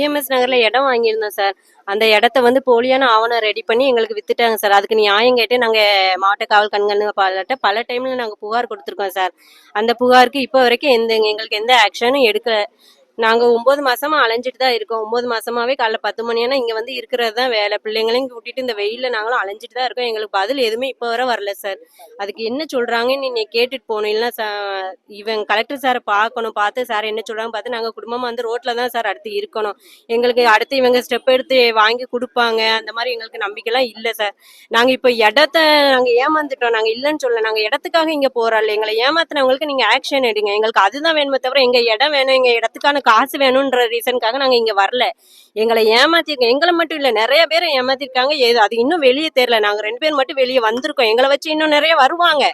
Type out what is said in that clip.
BMS நகர்ல இடம் வாங்கியிருந்தோம் சார். அந்த இடத்த வந்து போலியான ஆவணம் ரெடி பண்ணி எங்களுக்கு வித்துட்டாங்க சார். அதுக்கு நியாயம் கேட்டு நாங்க மாவட்ட காவல் கண்காணிப்பாளர்கிட்ட பல டைம்ல நாங்க புகார் கொடுத்துருக்கோம் சார். அந்த புகாருக்கு இப்போ வரைக்கும் எங்களுக்கு எந்த ஆக்ஷனும் எடுக்கல. நாங்க 9 மாசமா அலைஞ்சிட்டு தான் இருக்கோம். 9 மாசமாவே காலைல 10 மணி ஆனா இங்க வந்து இருக்கிறது தான் வேலை. பிள்ளைங்களையும் கூட்டிட்டு இந்த வெயில்ல நாங்களும் அலைஞ்சிட்டு தான் இருக்கோம். எங்களுக்கு பதில் எதுவுமே இப்போ வரை வரல சார். அதுக்கு என்ன சொல்றாங்கன்னு நீங்க கேட்டுட்டு போகணும். இல்லைன்னா இவன் கலெக்டர் சாரை பார்க்கணும். பார்த்து சார் என்ன சொல்றாங்க பார்த்து நாங்க குடும்பமா வந்து ரோட்ல தான் சார் அடுத்து இருக்கணும். எங்களுக்கு அடுத்து இவங்க ஸ்டெப் எடுத்து வாங்கி கொடுப்பாங்க அந்த மாதிரி எங்களுக்கு நம்பிக்கைலாம் இல்லை சார். நாங்க இப்போ இடத்த நாங்க ஏமாந்துட்டோம். நாங்க இல்லைன்னு சொல்ல, நாங்க இடத்துக்காக இங்க போறோம்ல. எங்களை ஏமாத்தினவங்களுக்கு நீங்க ஆக்ஷன் எடுங்க. எங்களுக்கு அதுதான் வேணுமே தவிர எங்க இடம் வேணும், எங்க இடத்துக்கான காசு வேணும்ன்ற ரீசனுக்காக நாங்க இங்க வரல. எங்களை ஏமாத்திருக்கோம். எங்களை மட்டும் இல்ல, நிறைய பேரை ஏமாத்திருக்காங்க. அது இன்னும் வெளியே தெரியல. நாங்க 2 பேர் மட்டும் வெளியே வந்திருக்கோம். எங்களை வச்சு இன்னும் நிறைய வருவாங்க.